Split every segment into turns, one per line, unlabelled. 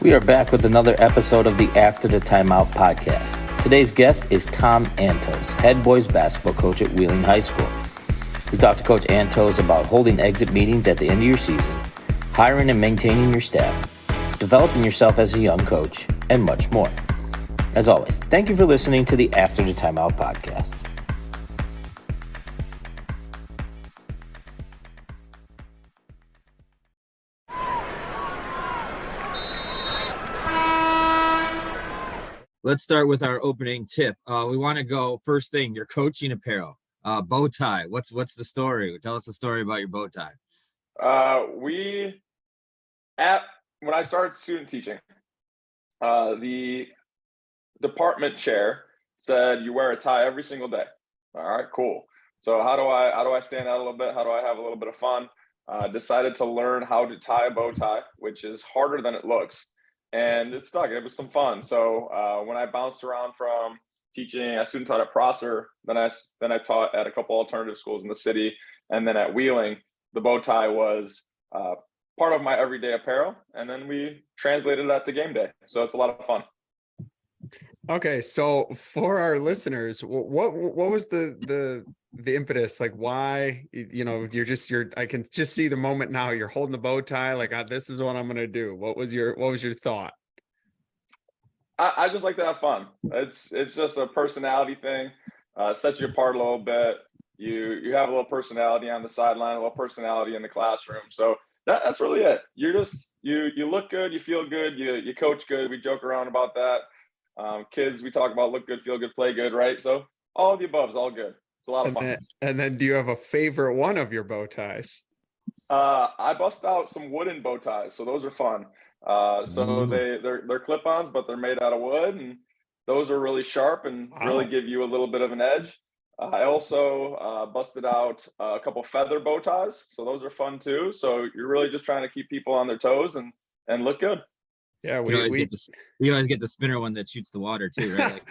We are back with another episode of the After the Timeout podcast. Today's guest is Tom Antosz, head boys basketball coach at Wheeling High School. We talked to Coach Antosz about holding exit meetings at the end of your season, hiring and maintaining your staff, developing yourself as a young coach, and much more. As always, thank you for listening to the After the Timeout podcast. Let's start with our opening tip. We want to go first thing, your coaching apparel, bow tie. What's the story? Tell us the story about your bow tie.
When I started student teaching, the department chair said you wear a tie every single day. All right, cool. So how do I stand out a little bit? How do I have a little bit of fun? Decided to learn how to tie a bow tie, which is harder than it looks. And it stuck. It was some fun. So when I bounced around from teaching, I student taught at Prosser, then I taught at a couple alternative schools in the city, and then at Wheeling, the bow tie was part of my everyday apparel. And then we translated that to game day. So it's a lot of fun.
Okay, so for our listeners, what was the impetus? Like, why, I can just see the moment now. You're holding the bow tie, like, this is what I'm gonna do. What was your thought?
I just like to have fun. It's just a personality thing. Sets you apart a little bit. You have a little personality on the sideline, a little personality in the classroom. So that's really it. You look good, you feel good, you coach good. We joke around about that. Kids, we talk about look good, feel good, play good, right? So all of the above is all good. It's a lot of fun.
And then do you have a favorite one of your bow ties?
I bust out some wooden bow ties, so those are fun. So they're clip-ons, but they're made out of wood, and those are really sharp and really give you a little bit of an edge. I also busted out a couple feather bow ties, so those are fun too. So you're really just trying to keep people on their toes and look good.
Yeah, we always get the spinner one that shoots the water too, right?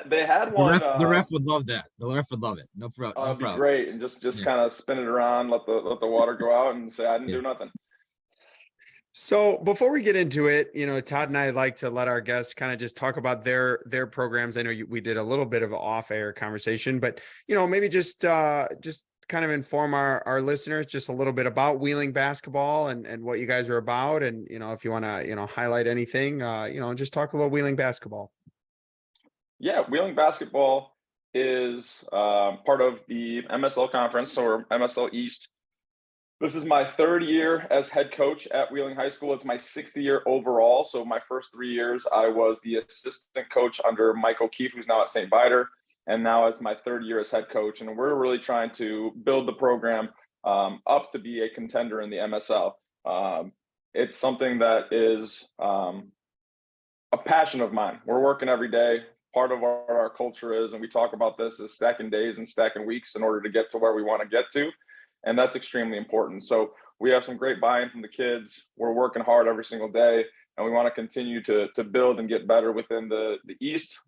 They had one.
The ref would love that. The ref would love it. No problem.
Great, and just kind of spin it around, let the water go out, and say I didn't do nothing.
So before we get into it, Todd and I like to let our guests kind of just talk about their programs. I know we did a little bit of an off-air conversation, but maybe just kind of inform our listeners just a little bit about Wheeling basketball and what you guys are about. And, if you want to, highlight anything, just talk a little Wheeling basketball.
Yeah, Wheeling basketball is part of the MSL conference, or MSL East. This is my third year as head coach at Wheeling High School. It's my sixth year overall. So my first 3 years, I was the assistant coach under Mike O'Keefe, who's now at St. Viator. And now it's my third year as head coach. And we're really trying to build the program up to be a contender in the MSL. It's something that is a passion of mine. We're working every day. Part of what our culture is, and we talk about this, is stacking days and stacking weeks in order to get to where we want to get to. And that's extremely important. So we have some great buy-in from the kids. We're working hard every single day. And we want to continue to build and get better within the East,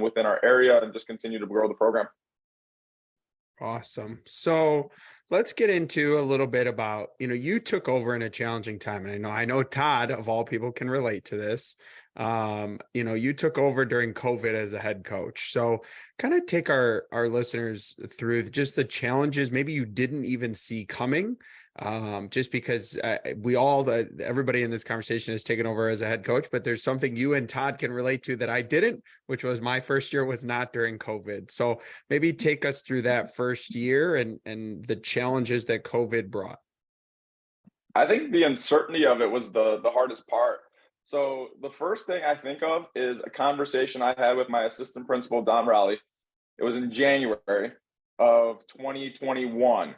within our area, and just continue to grow the program.
Awesome. So let's get into a little bit about, you took over in a challenging time. And I know Todd, of all people, can relate to this. You took over during COVID as a head coach. So kind of take our listeners through just the challenges maybe you didn't even see coming. Just because everybody in this conversation has taken over as a head coach, but there's something you and Todd can relate to that I didn't, which was my first year was not during COVID. So maybe take us through that first year and the challenges that COVID brought.
I think the uncertainty of it was the hardest part. So the first thing I think of is a conversation I had with my assistant principal, Don Rowley. It was in January of 2021.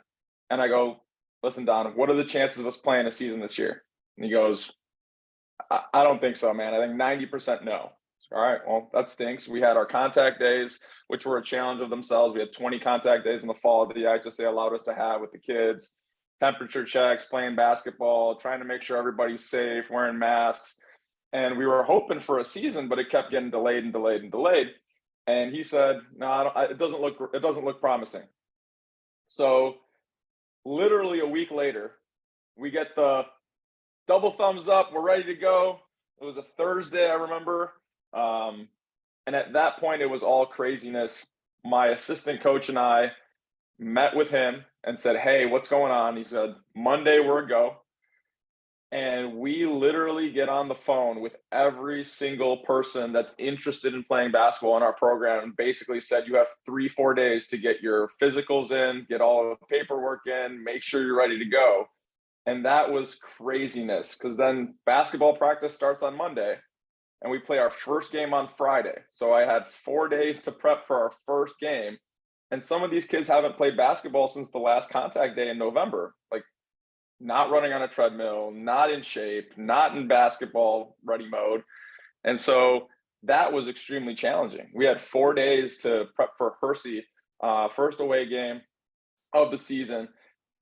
And I go, listen, Don, what are the chances of us playing a season this year? And he goes, I don't think so, man. I think 90% no. All right, well, that stinks. We had our contact days, which were a challenge of themselves. We had 20 contact days in the fall that the IHSA allowed us to have with the kids, temperature checks, playing basketball, trying to make sure everybody's safe, wearing masks. And we were hoping for a season, but it kept getting delayed and delayed and delayed. And he said, no, it doesn't look promising. So literally a week later, we get the double thumbs up. We're ready to go. It was a Thursday, I remember. And at that point, it was all craziness. My assistant coach and I met with him and said, hey, what's going on? He said, Monday, we're a go. And we literally get on the phone with every single person that's interested in playing basketball in our program and basically said, you have 3-4 days to get your physicals in, get all the paperwork in, make sure you're ready to go. And that was craziness, because then basketball practice starts on Monday and we play our first game on Friday. So I had 4 days to prep for our first game. And some of these kids haven't played basketball since the last contact day in November, like not running on a treadmill, not in shape, not in basketball ready mode. And so that was extremely challenging. We had 4 days to prep for Hersey, first away game of the season.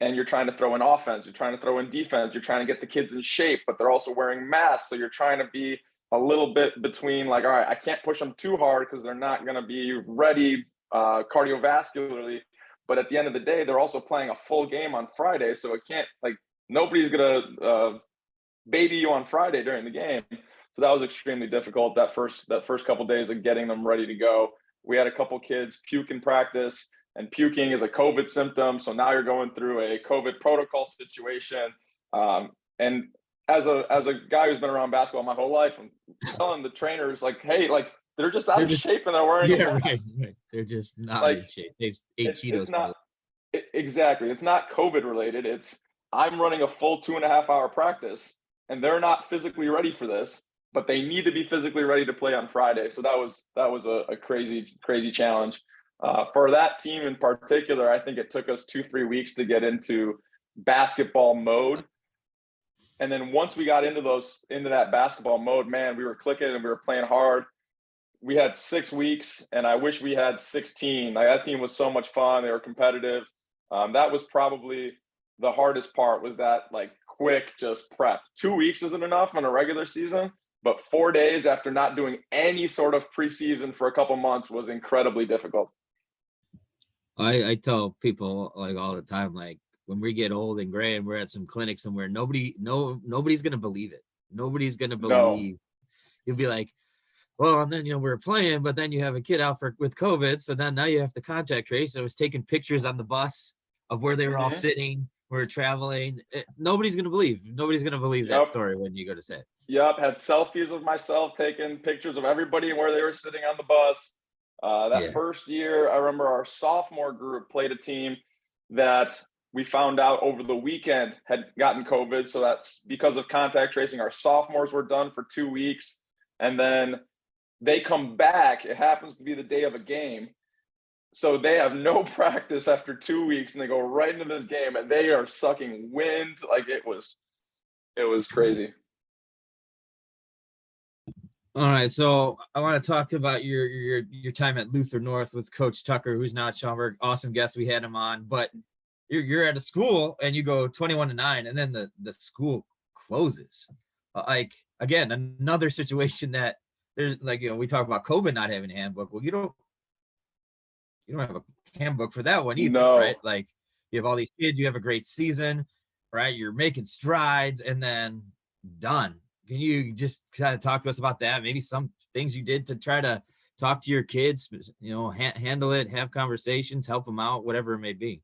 And you're trying to throw in offense, you're trying to throw in defense, you're trying to get the kids in shape, but they're also wearing masks. So you're trying to be a little bit between like, all right, I can't push them too hard because they're not going to be ready cardiovascularly. But at the end of the day, they're also playing a full game on Friday. So it can't, like, nobody's going to baby you on Friday during the game. So that was extremely difficult, that first couple of days of getting them ready to go. We had a couple kids puke in practice, and puking is a COVID symptom. So now you're going through a COVID protocol situation. And as a guy who's been around basketball my whole life, I'm telling the trainers, like, hey, like, they're just out of shape and they're wearing a mask.
Right. They're just not
like,
in shape. They've ate Cheetos.
It's not exactly. It's not COVID related. It's I'm running a full 2.5-hour practice and they're not physically ready for this, but they need to be physically ready to play on Friday. So that was a crazy challenge. For that team in particular, I think it took us 2-3 weeks to get into basketball mode. And then once we got into that basketball mode, man, we were clicking and we were playing hard. We had 6 weeks, and I wish we had 16. Like, that team was so much fun. They were competitive. That was probably the hardest part, was that like quick just prep. 2 weeks isn't enough in a regular season, but 4 days after not doing any sort of preseason for a couple months was incredibly difficult.
I tell people like all the time, like, when we get old and gray and we're at some clinic somewhere, nobody's going to believe it. Nobody's going to believe. No. You'll be like, well, and then, we're playing, but then you have a kid out with COVID. So then now you have to contact trace. So I was taking pictures on the bus of where they were all sitting. We're traveling. Nobody's going to believe. Nobody's going to believe that story when you go to say it.
Yep. Had selfies of myself, taking pictures of everybody and where they were sitting on the bus. First year, I remember our sophomore group played a team that we found out over the weekend had gotten COVID. So that's because of contact tracing. Our sophomores were done for 2 weeks. And then they come back. It happens to be the day of a game. So they have no practice after 2 weeks, and they go right into this game, and they are sucking wind. Like, it was crazy.
All right, so I want to talk about your time at Luther North with Coach Tucker, who's now at Schaumburg. Awesome guest. We had him on, but you're at a school and you go 21-9, and then the school closes. Like, again, another situation that there's, like, we talk about COVID not having a handbook. Well, you don't have a handbook for that one either, right? Like, you have all these kids, you have a great season, right? You're making strides, and then done. Can you just kind of talk to us about that? Maybe some things you did to try to talk to your kids, handle it, have conversations, help them out, whatever it may be.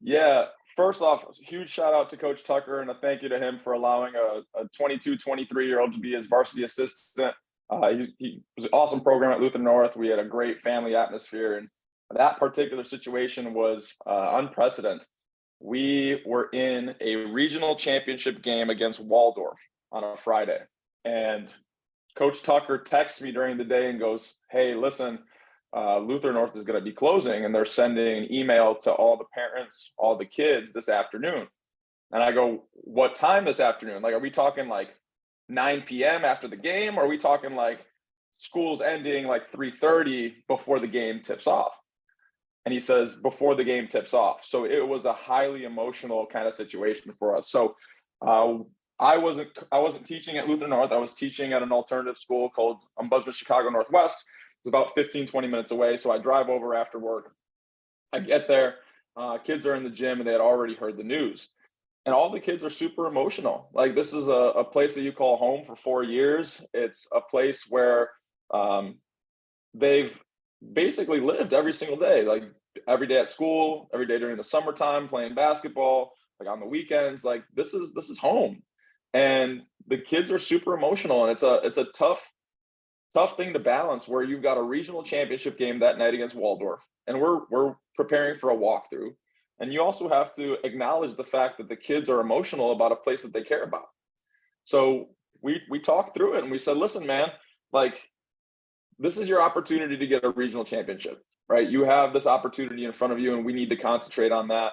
Yeah. First off, huge shout out to Coach Tucker, and a thank you to him for allowing a 22, 23-year-old to be his varsity assistant. He was an awesome program at Luther North. We had a great family atmosphere, and that particular situation was unprecedented. We were in a regional championship game against Waldorf on a Friday, and Coach Tucker texts me during the day and goes, hey, listen, Luther North is going to be closing, and they're sending an email to all the parents, all the kids this afternoon. And I go, what time this afternoon? Like, are we talking like 9 p.m. after the game? Or are we talking like school's ending like 3:30 before the game tips off? And he says, before the game tips off. So it was a highly emotional kind of situation for us. So I wasn't teaching at Luther North. I was teaching at an alternative school called Ombudsman Chicago Northwest. It's about 15, 20 minutes away. So I drive over after work. I get there. Kids are in the gym, and they had already heard the news. and all the kids are super emotional. Like, this is a place that you call home for 4 years. It's a place where they've basically lived every single day, like every day at school, every day during the summertime, playing basketball, like on the weekends. Like, this is home. And the kids are super emotional, and it's a tough thing to balance, where you've got a regional championship game that night against Waldorf, and we're preparing for a walkthrough. And you also have to acknowledge the fact that the kids are emotional about a place that they care about. So we talked through it, and we said, listen, man, like, this is your opportunity to get a regional championship, right? You have this opportunity in front of you, and we need to concentrate on that.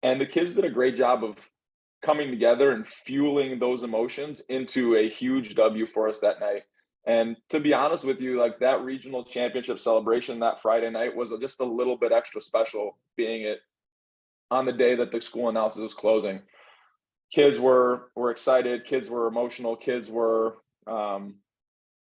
And the kids did a great job of coming together and fueling those emotions into a huge W for us that night. And to be honest with you, like, that regional championship celebration that Friday night was just a little bit extra special, being it on the day that the school announced it was closing. Kids were excited, kids were emotional, kids were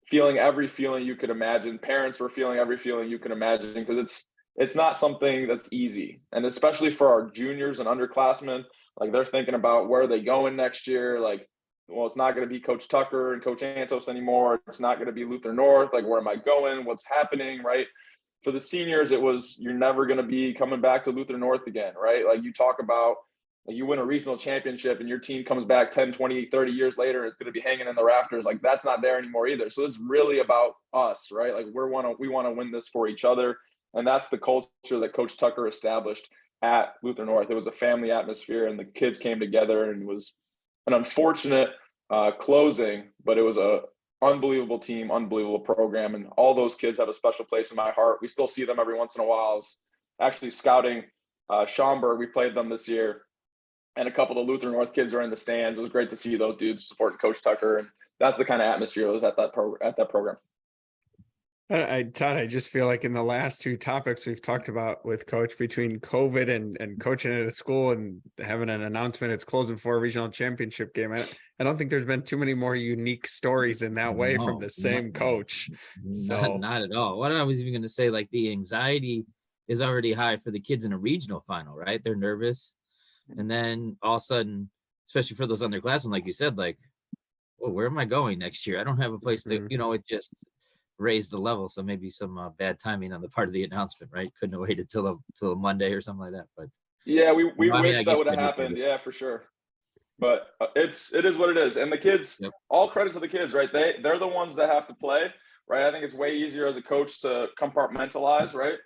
feeling every feeling you could imagine. Parents were feeling every feeling you can imagine, because it's not something that's easy. And especially for our juniors and underclassmen, like, they're thinking about where are they going next year. Like, well, it's not going to be Coach Tucker and Coach Antosz anymore. It's not going to be Luther North. Like, where am I going? What's happening, right? For the seniors, it was, you're never going to be coming back to Luther North again, right? Like, you talk about, like, you win a regional championship and your team comes back 10, 20, 30 years later, it's going to be hanging in the rafters. Like, that's not there anymore either. So it's really about us, right? Like, we want to win this for each other. And that's the culture that Coach Tucker established at Luther North. It was a family atmosphere, and the kids came together, and it was an unfortunate closing, but it was a unbelievable team, unbelievable program. And all those kids have a special place in my heart. We still see them every once in a while. I was actually scouting Schaumburg. We played them this year, and a couple of Luther North kids are in the stands. It was great to see those dudes supporting Coach Tucker, and that's the kind of atmosphere that was at that program.
Todd, I just feel like in the last two topics we've talked about with Coach, between COVID and coaching at a school and having an announcement it's closing for a regional championship game, I don't think there's been too many more unique stories in that way from the same coach. So
not at all. What I was even going to say, like, the anxiety is already high for the kids in a regional final, right? They're nervous. And then all of a sudden, especially for those underclassmen, like you said, like, well, where am I going next year? I don't have a place to, it just raised the level. So maybe some bad timing on the part of the announcement, right? Couldn't have waited till Monday or something like that. But
yeah, we
I mean,
wish that would have happened. Yeah, for sure. But it is what it is. And the kids,
Yep.
All credit to the kids, right? They're the ones that have to play, right? I think it's way easier as a coach to compartmentalize, right?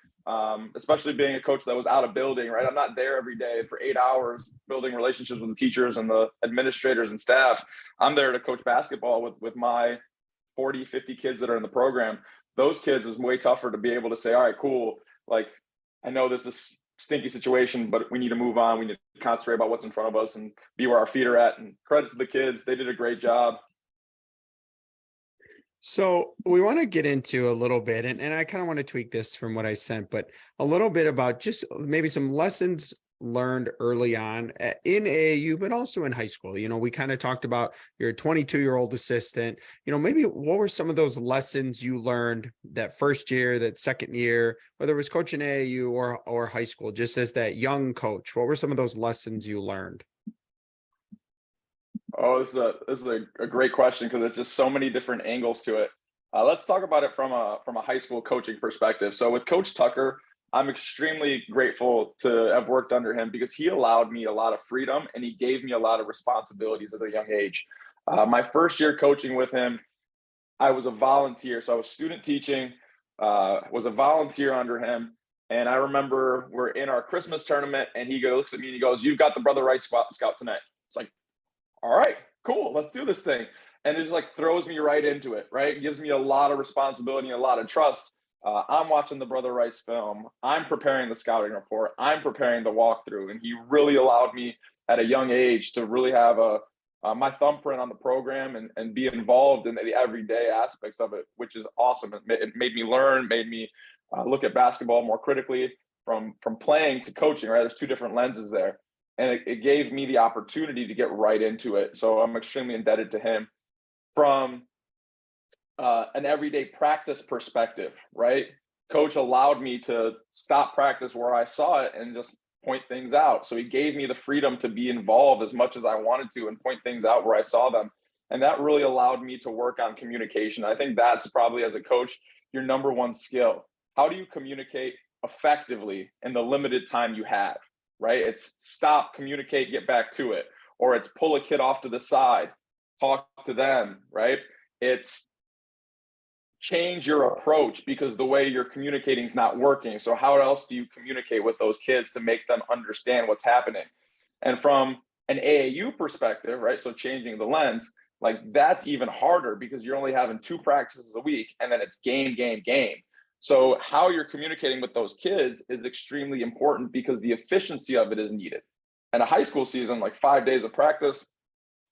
Especially being a coach that was out of building, right? I'm not there every day for 8 hours building relationships with the teachers and the administrators and staff. I'm there to coach basketball with my 40, 50 kids that are in the program. Those kids is way tougher to be able to say, all right, cool. Like, I know this is stinky situation, but we need to move on. We need to concentrate about what's in front of us and be where our feet are at. And credit to the kids. They did a great job.
So we want to get into a little bit, and I kind of want to tweak this from what I sent, but a little bit about just maybe some lessons learned early on in AAU, but also in high school. We kind of talked about your 22-year-old assistant. Maybe what were some of those lessons you learned that first year, that second year, whether it was coaching AAU or high school, just as that young coach? What were some of those lessons you learned?
Oh, this is a great question, because there's just so many different angles to it. Let's talk about it from a high school coaching perspective. So with Coach Tucker, I'm extremely grateful to have worked under him, because he allowed me a lot of freedom and he gave me a lot of responsibilities at a young age. My first year coaching with him, I was a volunteer. So I was student teaching, was a volunteer under him. And I remember we're in our Christmas tournament, and he looks at me and he goes, "You've got the Brother Rice Scout tonight." It's like, all right, cool, let's do this thing. And it just like throws me right into it, right? It gives me a lot of responsibility and a lot of trust. I'm watching the Brother Rice film. I'm preparing the scouting report. I'm preparing the walkthrough. And he really allowed me at a young age to really have my thumbprint on the program and be involved in the everyday aspects of it, which is awesome. It made me learn, made me look at basketball more critically, from playing to coaching, right? There's two different lenses there. And it gave me the opportunity to get right into it. So I'm extremely indebted to him. From an everyday practice perspective, right? Coach allowed me to stop practice where I saw it and just point things out. So he gave me the freedom to be involved as much as I wanted to and point things out where I saw them. And that really allowed me to work on communication. I think that's probably, as a coach, your number one skill. How do you communicate effectively in the limited time you have, right? It's stop, communicate, get back to it. Or it's pull a kid off to the side, talk to them, right? It's change your approach because the way you're communicating is not working. So how else do you communicate with those kids to make them understand what's happening? And from an AAU perspective, right? So changing the lens, like that's even harder because you're only having 2 practices a week and then it's game, game, game. So how you're communicating with those kids is extremely important because the efficiency of it is needed. And a high school season, like 5 days of practice,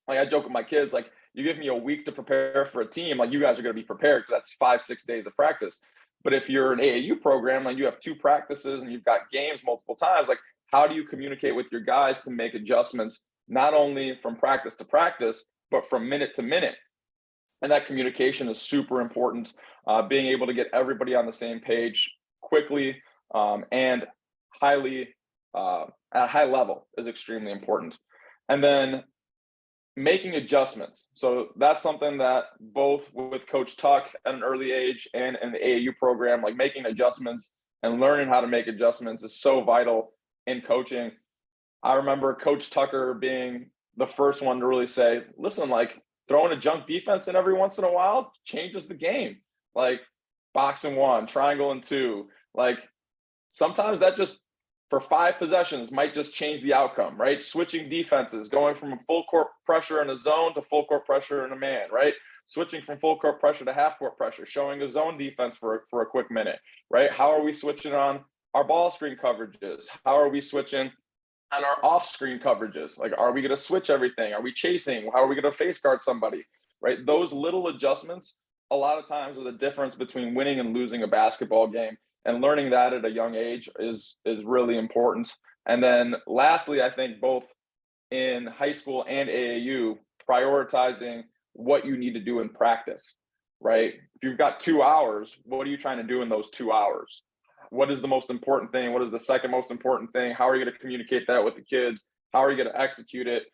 like I joke with my kids, like you give me a week to prepare for a team, like you guys are going to be prepared because that's 5-6 days of practice. But if you're an AAU program, like you have 2 practices and you've got games multiple times, like how do you communicate with your guys to make adjustments, not only from practice to practice, but from minute to minute? And that communication is super important. Being able to get everybody on the same page quickly and highly at a high level is extremely important. And then making adjustments. So that's something that both with Coach Tuck at an early age and in the AAU program, like making adjustments and learning how to make adjustments is so vital in coaching. I remember Coach Tucker being the first one to really say, listen, like throwing a junk defense in every once in a while changes the game. Like box and 1, triangle and 2. Like sometimes that just for 5 possessions might just change the outcome, right? Switching defenses, going from full court pressure in a zone to full court pressure in a man, right? Switching from full court pressure to half court pressure, showing a zone defense for a quick minute, right? How are we switching on our ball screen coverages? How are we switching on our off screen coverages? Like, are we going to switch everything? Are we chasing? How are we going to face guard somebody, right? Those little adjustments, a lot of times are the difference between winning and losing a basketball game. And learning that at a young age is really important. And then lastly, I think both in high school and AAU, prioritizing what you need to do in practice, right? If you've got 2 hours, what are you trying to do in those 2 hours? What is the most important thing? What is the second most important thing? How are you going to communicate that with the kids? How are you going to execute it?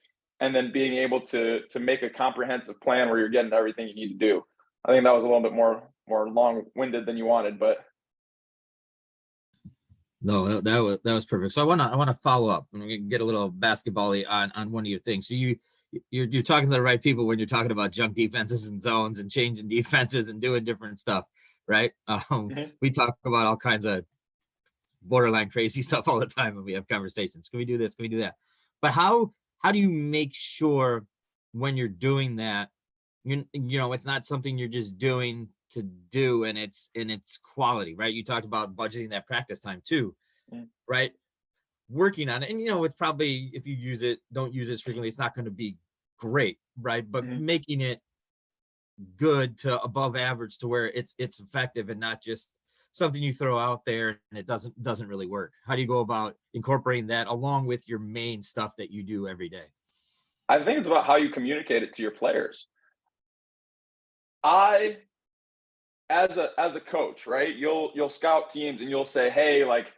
And then being able to make a comprehensive plan where you're getting everything you need to do. I think that was a little bit more long-winded than you wanted, but
No, that was perfect. So I wanna follow up and we can get a little basketball-y on one of your things. So you're talking to the right people when you're talking about junk defenses and zones and changing defenses and doing different stuff, right? We talk about all kinds of borderline crazy stuff all the time when we have conversations. Can we do this? Can we do that? But how do you make sure when you're doing that, you know, it's not something you're just doing to do and it's quality, right? You talked about budgeting that practice time too, right? Working on it. And, you know, it's probably, if you don't use it frequently, it's not going to be great, right? But making it good to above average to where it's effective and not just something you throw out there and it doesn't really work. How do you go about incorporating that along with your main stuff that you do every day?
I think it's about how you communicate it to your players. As a coach, right, you'll scout teams and you'll say, hey, like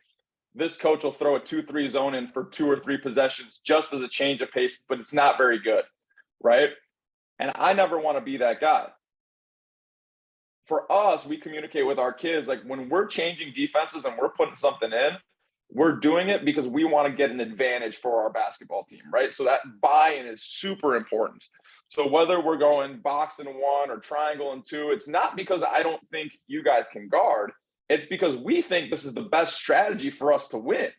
this coach will throw a 2-3 zone in for 2 or 3 possessions just as a change of pace, but it's not very good, right? And I never want to be that guy. For us, we communicate with our kids, like when we're changing defenses and we're putting something in, we're doing it because we want to get an advantage for our basketball team, right? So that buy-in is super important. So whether we're going box and 1 or triangle and 2, it's not because I don't think you guys can guard. It's because we think this is the best strategy for us to win,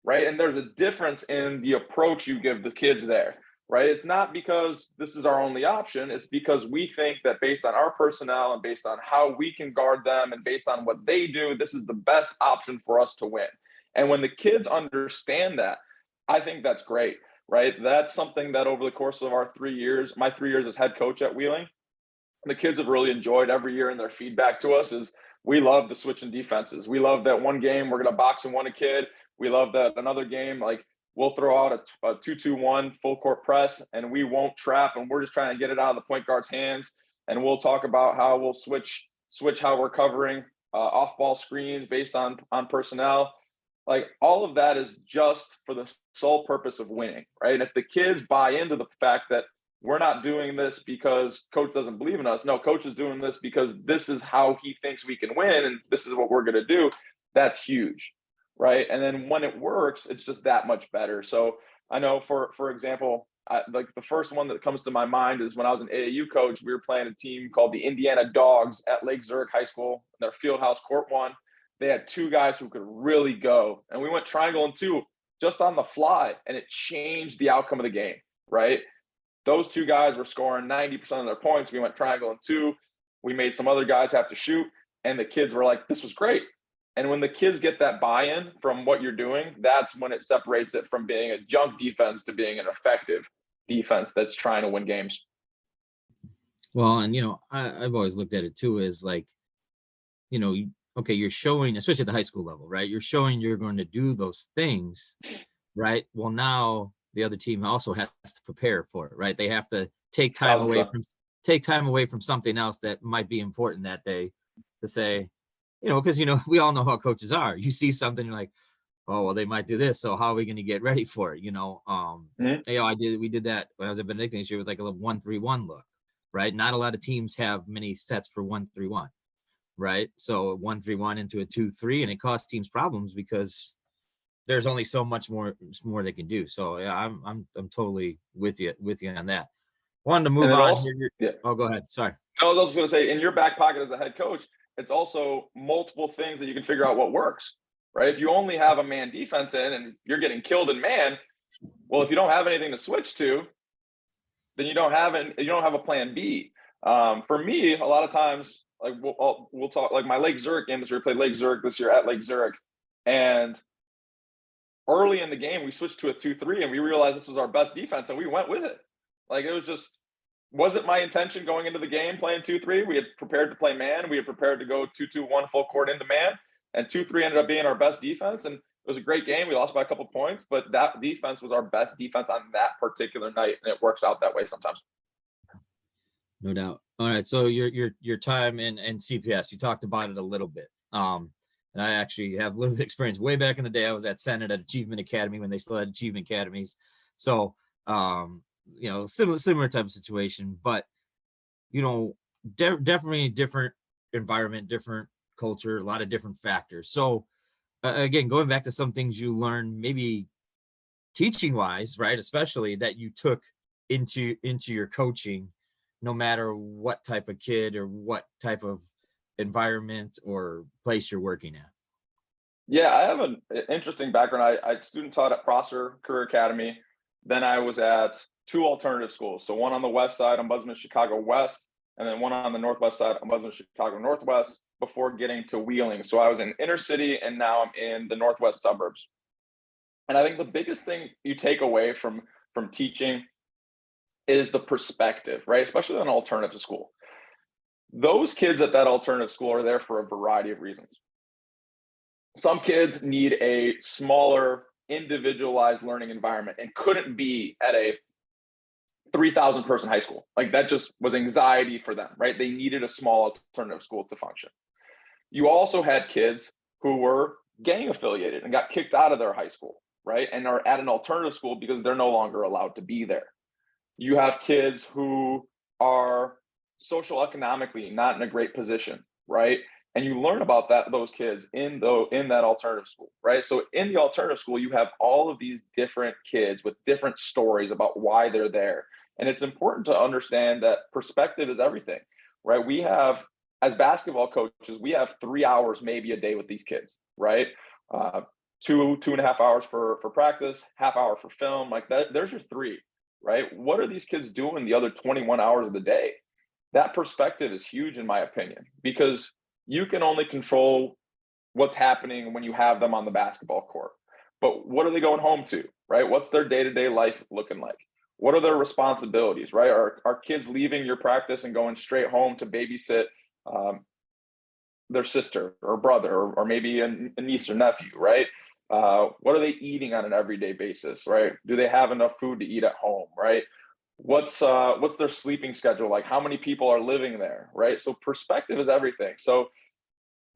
right? And there's a difference in the approach you give the kids there, right? It's not because this is our only option. It's because we think that based on our personnel and based on how we can guard them and based on what they do, this is the best option for us to win. And when the kids understand that, I think that's great. Right. That's something that over the course of our 3 years, my 3 years as head coach at Wheeling, the kids have really enjoyed every year. And their feedback to us is we love the switching defenses. We love that one game we're going to box and 1 a kid. We love that another game, like we'll throw out a 2-2-1 full court press and we won't trap. And we're just trying to get it out of the point guard's hands. And we'll talk about how we'll switch how we're covering off ball screens based on personnel. Like all of that is just for the sole purpose of winning, right? And if the kids buy into the fact that we're not doing this because coach doesn't believe in us, no, coach is doing this because this is how he thinks we can win and this is what we're going to do, that's huge, right? And then when it works, it's just that much better. So I know, for example, like the first one that comes to my mind is when I was an AAU coach, we were playing a team called the Indiana Dogs at Lake Zurich High School. Their field house, court one. They had two guys who could really go. And we went triangle and two just on the fly, and it changed the outcome of the game, right? Those two guys were scoring 90% of their points. We went triangle and two. We made some other guys have to shoot, and the kids were like, this was great. And when the kids get that buy-in from what you're doing, that's when it separates it from being a junk defense to being an effective defense that's trying to win games.
Well, and I've always looked at it too as like, okay, you're showing, especially at the high school level, right? You're showing you're going to do those things, right? Well, now the other team also has to prepare for it, right? They have to take time away from something else that might be important that day to say, because we all know how coaches are. You see something, you're like, oh, well, they might do this, so how are we going to get ready for it? We did that when I was at Benedictine this year with like a little 1-3-1 look, right? Not a lot of teams have many sets for 1-3-1, right? So 1-3-1 into a 2-3, and it causes teams problems because there's only so much more they can do. So yeah, I'm totally with you on that. Wanted to move on.
Also,
Oh, go ahead. Sorry.
I was also going to say, in your back pocket as a head coach, it's also multiple things that you can figure out what works, right? If you only have a man defense in and you're getting killed in man, well, if you don't have anything to switch to, then you don't have a plan B. For me, a lot of times, like we'll talk, like my Lake Zurich game, we played Lake Zurich this year at Lake Zurich, and early in the game we switched to a 2-3, and we realized this was our best defense, and we went with it. Like it wasn't my intention going into the game playing 2-3. We had prepared to play man. We had prepared to go 2-2-1 full court into man, and 2-3 ended up being our best defense. And it was a great game. We lost by a couple points, but that defense was our best defense on that particular night, and it works out that way sometimes.
No doubt. All right. So your time in CPS, you talked about it a little bit. And I actually have a little bit of experience. Way back in the day, I was at Senate at Achievement Academy when they still had Achievement Academies. So similar type of situation, but definitely different environment, different culture, a lot of different factors. So again, going back to some things you learned, maybe teaching wise, right? Especially that you took into your coaching, no matter what type of kid or what type of environment or place you're working at.
Yeah, I have an interesting background. I student taught at Prosser Career Academy. Then I was at two alternative schools. So one on the west side, Ombudsman Chicago West, and then one on the northwest side, Ombudsman Chicago Northwest, before getting to Wheeling. So I was in inner city, and now I'm in the northwest suburbs. And I think the biggest thing you take away from teaching is the perspective, right? Especially on an alternative school. Those kids at that alternative school are there for a variety of reasons. Some kids need a smaller, individualized learning environment and couldn't be at a 3,000 person high school. Like that just was anxiety for them, right? They needed a small alternative school to function. You also had kids who were gang affiliated and got kicked out of their high school, right? And are at an alternative school because they're no longer allowed to be there. You have kids who are social economically not in a great position, right? And you learn about those kids in that alternative school, right? So in the alternative school, you have all of these different kids with different stories about why they're there. And it's important to understand that perspective is everything, right? We have, as basketball coaches, we have 3 hours maybe a day with these kids, right? 2.5 hours for practice, half hour for film, like that. There's your 3, right? What are these kids doing the other 21 hours of the day? That perspective is huge in my opinion, because you can only control what's happening when you have them on the basketball court. But what are they going home to, right? What's their day-to-day life looking like? What are their responsibilities, right? Are kids leaving your practice and going straight home to babysit their sister or brother or maybe a niece or nephew, right? What are they eating on an everyday basis, right? Do they have enough food to eat at home, right? What's their sleeping schedule like? How many people are living there, right? So perspective is everything. So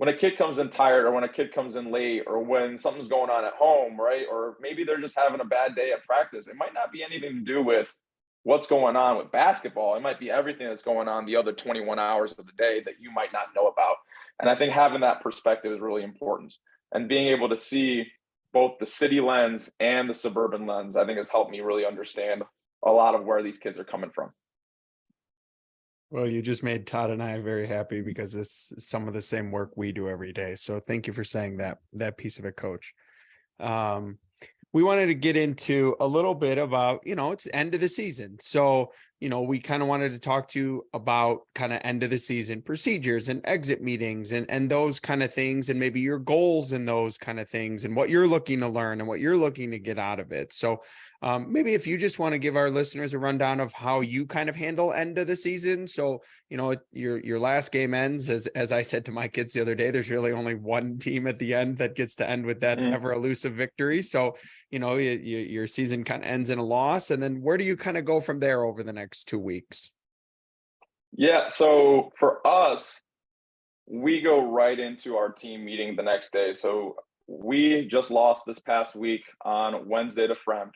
when a kid comes in tired, or when a kid comes in late, or when something's going on at home, right? Or maybe they're just having a bad day at practice. It might not be anything to do with what's going on with basketball. It might be everything that's going on the other 21 hours of the day that you might not know about. And I think having that perspective is really important. And being able to see both the city lens and the suburban lens, I think has helped me really understand a lot of where these kids are coming from.
Well, you just made Todd and I very happy, because it's some of the same work we do every day. So thank you for saying that piece of it, Coach. We wanted to get into a little bit about, it's end of the season. So, we kind of wanted to talk to you about kind of end of the season procedures and exit meetings and those kind of things, and maybe your goals and those kind of things, and what you're looking to learn and what you're looking to get out of it. So maybe if you just want to give our listeners a rundown of how you kind of handle end of the season. So, your last game ends, as I said to my kids the other day, there's really only one team at the end that gets to end with that ever elusive victory. So, your season kind of ends in a loss. And then where do you kind of go from there over the next 2 weeks?
Yeah. So for us, we go right into our team meeting the next day. So we just lost this past week on Wednesday to Fremd.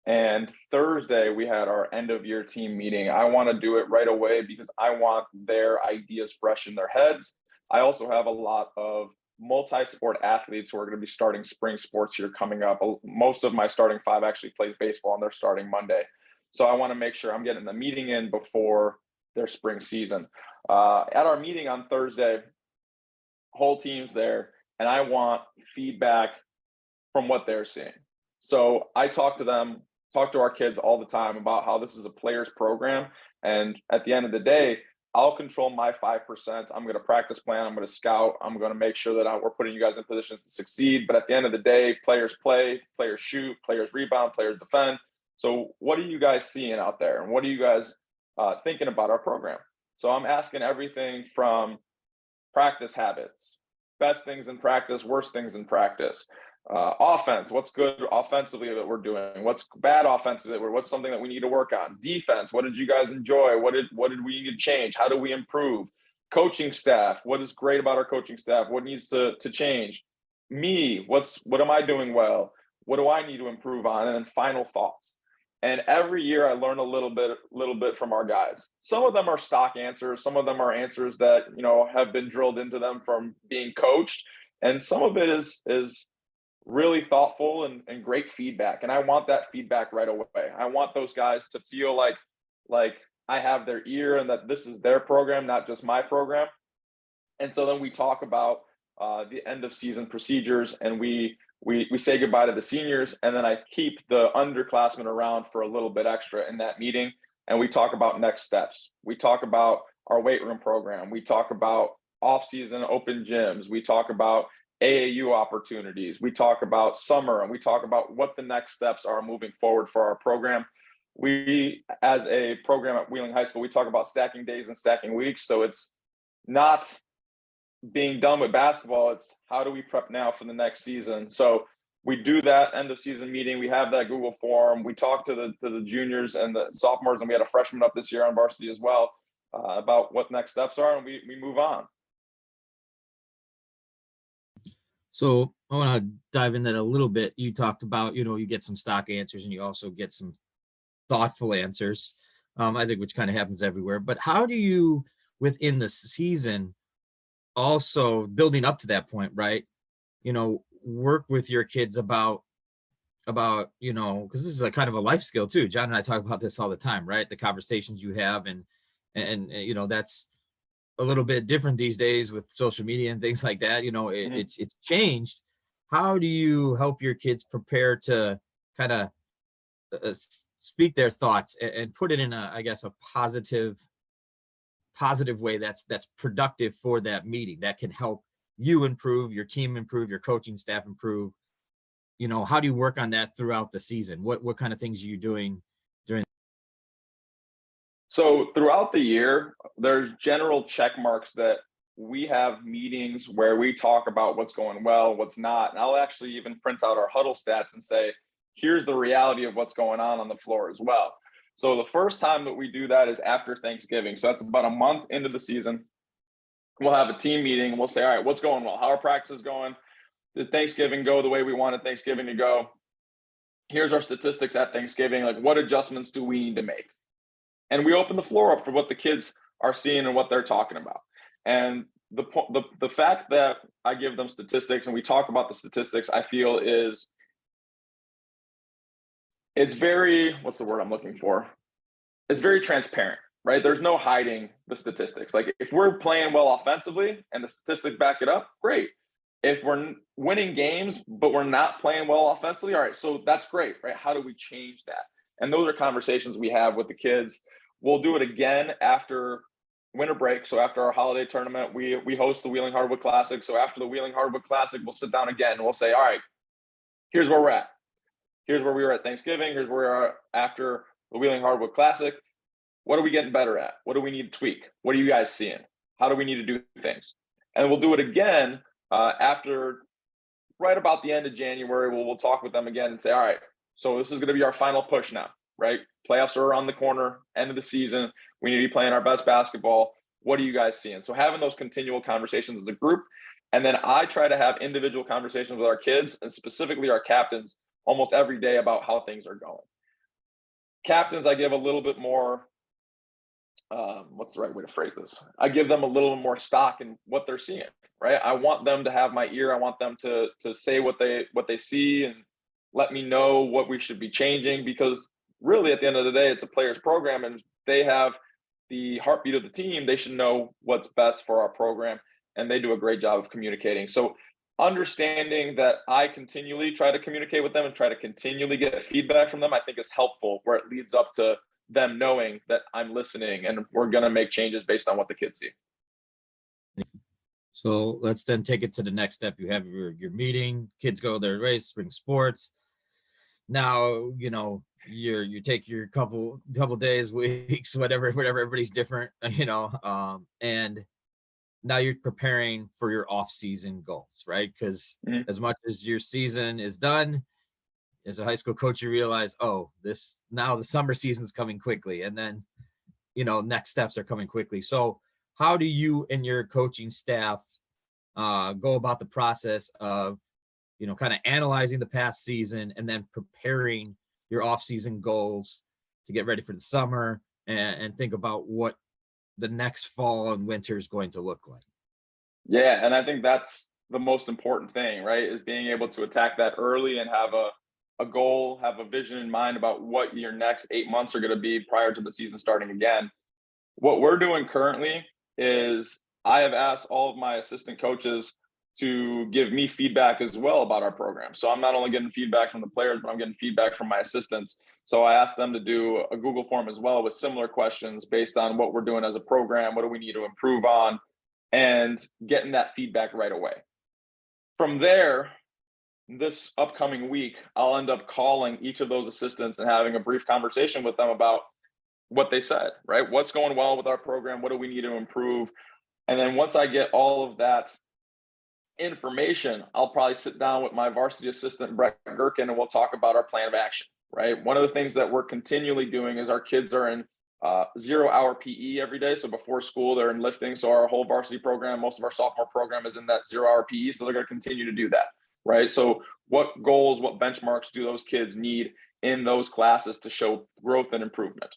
And Thursday, we had our end of year team meeting. I want to do it right away because I want their ideas fresh in their heads. I also have a lot of multi-sport athletes who are going to be starting spring sports here coming up. Most of my starting five actually plays baseball, and they're starting Monday. So I want to make sure I'm getting the meeting in before their spring season. At our meeting on Thursday, whole team's there, and I want feedback from what they're seeing. So I talk to our kids all the time about how this is a players program. And at the end of the day, I'll control my 5%. I'm going to practice plan. I'm going to scout. I'm going to make sure that we're putting you guys in positions to succeed. But at the end of the day, players play, players shoot, players rebound, players defend. So what are you guys seeing out there? And what are you guys thinking about our program? So I'm asking everything from practice habits, best things in practice, worst things in practice. Offense, what's good offensively that we're doing? What's bad offensively? What's something that we need to work on? Defense, what did you guys enjoy? What did we need to change? How do we improve? Coaching staff, what is great about our coaching staff? What needs to change? Me, what am I doing well? What do I need to improve on? And then final thoughts. And every year I learn a little bit from our guys. Some of them are stock answers. Some of them are answers that, have been drilled into them from being coached. And some of it is really thoughtful and great feedback. And I want that feedback right away. I want those guys to feel like I have their ear and that this is their program, not just my program. And so then we talk about the end of season procedures, and we say goodbye to the seniors, and then I keep the underclassmen around for a little bit extra in that meeting. And we talk about next steps. We talk about our weight room program. We talk about off-season open gyms. We talk about AAU opportunities. We talk about summer, and we talk about what the next steps are moving forward for our program. We, as a program at Wheeling High School, we talk about stacking days and stacking weeks. So it's not being done with basketball. It's how do we prep now for the next season? So we do that end of season meeting. We have that Google form. We talk to the juniors and the sophomores, and we had a freshman up this year on varsity as well about what next steps are, and we move on.
So I want to dive in that a little bit. You talked about, you get some stock answers and you also get some thoughtful answers, I think, which kind of happens everywhere. But how do you, within the season, also building up to that point, right, work with your kids about, because this is a kind of a life skill too. John and I talk about this all the time, right? The conversations you have and that's a little bit different these days with social media and things like that. It's changed. How do you help your kids prepare to kind of speak their thoughts and put it in a positive way that's productive for that meeting, that can help you improve, your team improve, your coaching staff improve? How do you work on that throughout the season? What kind of things are you doing during?
So throughout the year, there's general check marks that we have meetings where we talk about what's going well, what's not. And I'll actually even print out our huddle stats and say, here's the reality of what's going on the floor as well. So the first time that we do that is after Thanksgiving. So that's about a month into the season. we'll have a team meeting and we'll say, all right, what's going well? How are practices going? Did Thanksgiving go the way we wanted Thanksgiving to go? Here's our statistics at Thanksgiving. Like, what adjustments do we need to make? And we open the floor up for what the kids are seeing and what they're talking about. And the fact that I give them statistics and we talk about the statistics, I feel it's very, what's the word I'm looking for? It's very transparent, right? There's no hiding the statistics. Like, if we're playing well offensively and the statistics back it up, great. If we're winning games, but we're not playing well offensively, all right, so that's great, right? How do we change that? And those are conversations we have with the kids. We'll do it again after winter break. So after our holiday tournament, we host the Wheeling Hardwood Classic. So after the Wheeling Hardwood Classic, we'll sit down again and we'll say, all right, here's where we're at. Here's where we were at Thanksgiving. Here's where we are after the Wheeling Hardwood Classic. What are we getting better at? What do we need to tweak? What are you guys seeing? How do we need to do things? And we'll do it again after right about the end of January. We'll talk with them again and say, all right, so this is going to be our final push now, right? Playoffs are around the corner, end of the season. We need to be playing our best basketball. What are you guys seeing? So having those continual conversations as a group. And then I try to have individual conversations with our kids and specifically our captains almost every day about how things are going. Captains, I give a little bit more, what's the right way to phrase this? I give them a little more stock in what they're seeing, right? I want them to have my ear. I want them to say what they see and let me know what we should be changing, because really at the end of the day, it's a player's program and they have the heartbeat of the team. They should know what's best for our program, and they do a great job of communicating. So understanding that I continually try to communicate with them and try to continually get feedback from them, I think is helpful, where it leads up to them knowing that I'm listening and we're going to make changes based on what the kids see.
So let's then take it to the next step. You have your meeting, kids go their race, spring sports. Now, you take your couple days, weeks, whatever, everybody's different, and now you're preparing for your off-season goals, right? Because as much as your season is done, as a high school coach, you realize, now the summer season's coming quickly, and then, next steps are coming quickly. So how do you and your coaching staff go about the process of, kind of analyzing the past season and then preparing your off-season goals to get ready for the summer and think about what the next fall and winter is going to look like?
Yeah, and I think that's the most important thing, right? Is being able to attack that early and have a goal, have a vision in mind about what your next 8 months are going to be prior to the season starting again. What we're doing currently is I have asked all of my assistant coaches to give me feedback as well about our program. So I'm not only getting feedback from the players, but I'm getting feedback from my assistants. So I asked them to do a Google form as well with similar questions based on what we're doing as a program, what do we need to improve on, and getting that feedback right away. From there, this upcoming week, I'll end up calling each of those assistants and having a brief conversation with them about what they said, right? What's going well with our program? What do we need to improve? And then once I get all of that information, I'll probably sit down with my varsity assistant, Brett Gherkin, and we'll talk about our plan of action, right? One of the things that we're continually doing is our kids are in 0-hour PE every day. So before school, they're in lifting. So our whole varsity program, most of our sophomore program is in that 0-hour PE. So they're going to continue to do that, right? So what goals, what benchmarks do those kids need in those classes to show growth and improvement?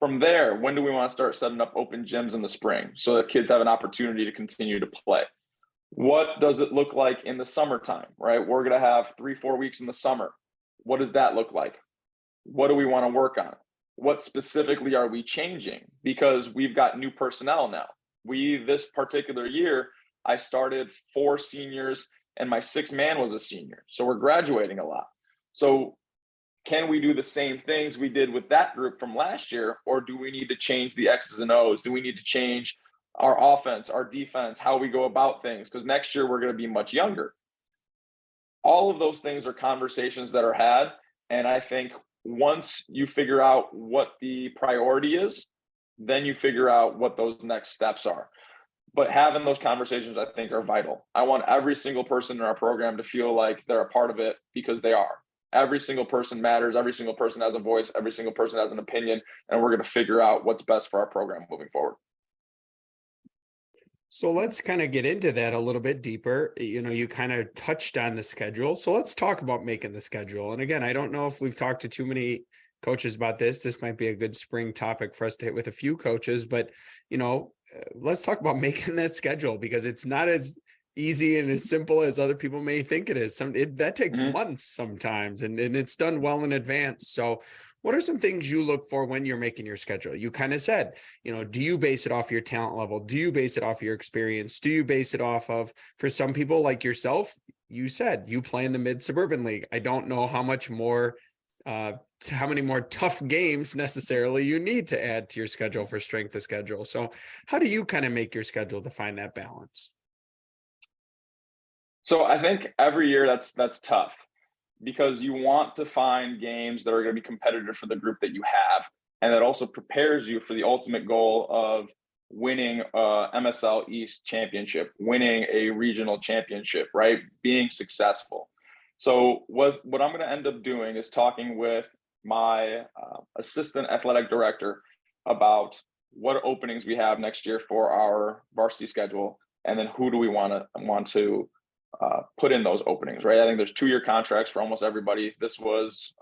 From there, when do we want to start setting up open gyms in the spring so that kids have an opportunity to continue to play? What does it look like in the summertime, right? We're going to have 3-4 weeks in the summer. What does that look like? What do we want to work on? What specifically are we changing? Because we've got new personnel now. This particular year, I started 4 seniors and my 6th man was a senior. So we're graduating a lot. So can we do the same things we did with that group from last year? Or do we need to change the X's and O's? Do we need to change our offense, our defense, how we go about things? Because next year we're going to be much younger. All of those things are conversations that are had. And I think once you figure out what the priority is, then you figure out what those next steps are. But having those conversations, I think, are vital. I want every single person in our program to feel like they're a part of it, because they are. Every single person matters. Every single person has a voice. Every single person has an opinion. And we're going to figure out what's best for our program moving forward.
So let's kind of get into that a little bit deeper. You kind of touched on the schedule. So let's talk about making the schedule. And again, I don't know if we've talked to too many coaches about this. This might be a good spring topic for us to hit with a few coaches, but let's talk about making that schedule, because it's not as easy and as simple as other people may think it is. That takes months sometimes, and it's done well in advance. So what are some things you look for when you're making your schedule? You kind of said, do you base it off your talent level? Do you base it off your experience? Do you base it off of, for some people like yourself, you said you play in the mid-suburban league. I don't know how much more, how many more tough games necessarily you need to add to your schedule for strength of schedule. So how do you kind of make your schedule to find that balance?
So I think every year that's tough, because you want to find games that are going to be competitive for the group that you have. And that also prepares you for the ultimate goal of winning a MSL East championship, winning a regional championship, right? Being successful. So what I'm going to end up doing is talking with my assistant athletic director about what openings we have next year for our varsity schedule, and then who do we want to put in those openings, right? I think there's 2-year contracts for almost everybody. This was